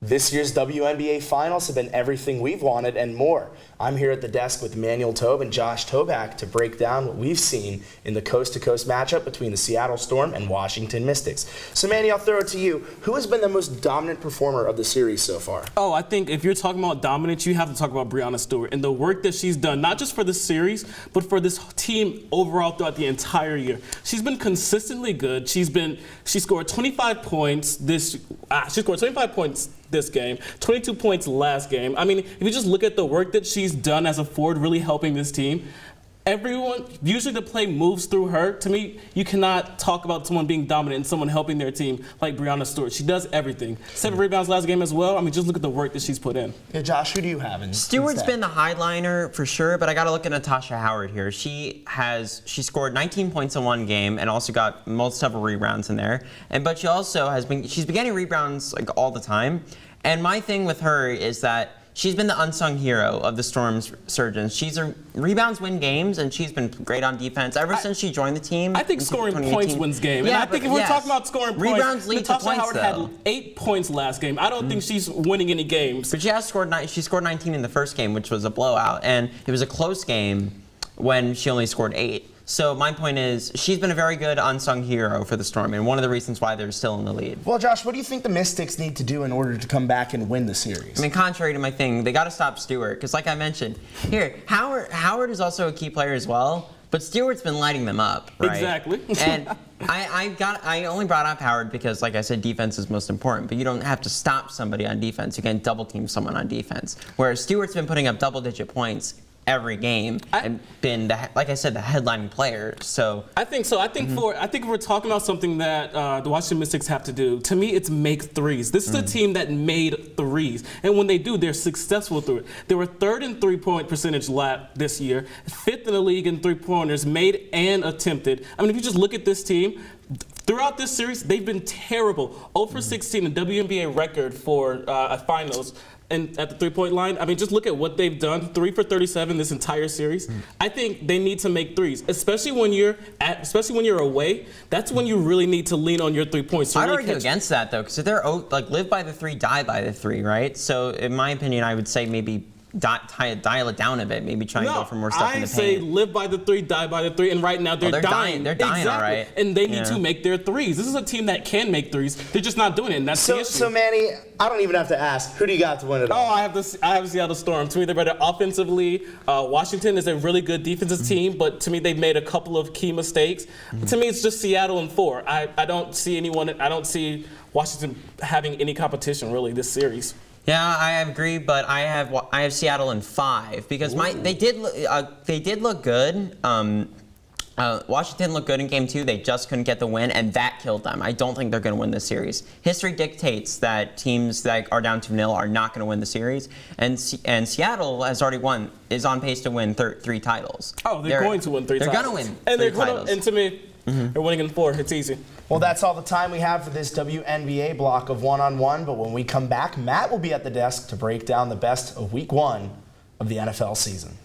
This year's WNBA Finals have been everything we've wanted and more. I'm here at the desk with Emmanuel Tobe and Josh Toback to break down what we've seen in the coast-to-coast matchup between the Seattle Storm and Washington Mystics. So, Manny, I'll throw it to you. Who has been the most dominant performer of the series so far? Oh, I think if you're talking about dominance, you have to talk about Breanna Stewart and the work that she's done, not just for this series, but for this team overall throughout the entire year. She's been consistently good. She scored 25 points this game, 22 points last game. I mean, if you just look at the work that she's done as a forward, really helping this team, usually the play moves through her. To me, you cannot talk about someone being dominant and someone helping their team like Breanna Stewart. She does everything. 7 rebounds last game as well. I mean, just look at the work that she's put in. Yeah, Josh, who do you have in Stewart's been the highliner for sure, but I got to look at Natasha Howard here. She scored 19 points in one game and also got several rebounds in there. But she's been getting rebounds like all the time. And my thing with her is that she's been the unsung hero of the Storm's surgeons. Rebounds win games, and she's been great on defense ever since she joined the team. I think scoring points wins game. Yeah, and I think if we're talking about scoring points, rebounds lead to Natasha points, Howard had 8 points last game. I don't think she's winning any games. But she scored 19 in the first game, which was a blowout, and it was a close game when she only scored 8. So my point is, she's been a very good unsung hero for the Storm, and one of the reasons why they're still in the lead. Well, Josh, what do you think the Mystics need to do in order to come back and win the series? I mean, contrary to my thing, they got to stop Stewart, because like I mentioned, Howard is also a key player as well, but Stewart's been lighting them up, right? Exactly. And I only brought up Howard because, like I said, defense is most important, but you don't have to stop somebody on defense. You can't double team someone on defense. Whereas Stewart's been putting up double-digit points every game and been, like I said, the headlining player. So I think so. I think if we're talking about something that the Washington Mystics have to do, to me, it's make threes. This is a team that made threes, and when they do, they're successful through it. They were 3rd in three-point percentage this year, 5th in the league in three-pointers made and attempted. I mean, if you just look at this team, throughout this series, they've been terrible. 0 for 16, a WNBA record for a finals. And at the three-point line, I mean, just look at what they've done. 3 for 37 this entire series. I think they need to make threes, especially when you're away. That's when you really need to lean on your 3 points. I'd argue against that though, because if they're live by the 3, die by the 3, right? So in my opinion, I would say maybe dial it down a bit, maybe try and go for more stuff in the paint. I say live by the 3, die by the 3, and right now they're dying. They're dying, exactly. All right. And they need to make their threes. This is a team that can make threes. They're just not doing it, and that's the issue. So, Manny, I don't even have to ask. Who do you got to win it all? Oh, I have Seattle Storm. To me, they're better offensively. Washington is a really good defensive team, but to me, they've made a couple of key mistakes. To me, it's just Seattle in 4. I don't see Washington having any competition really this series. Yeah, I agree, but I have Seattle in 5 because they did look good. Washington looked good in Game 2. They just couldn't get the win, and that killed them. I don't think they're going to win this series. History dictates that teams that are down 2-0 are not going to win the series, and Seattle has already is on pace to win 3 titles. Oh, they're going to win 3 titles. They're going to win and 3 titles. And to me, they're winning in 4. It's easy. Well, that's all the time we have for this WNBA block of one-on-one, but when we come back, Matt will be at the desk to break down the best of Week 1 of the NFL season.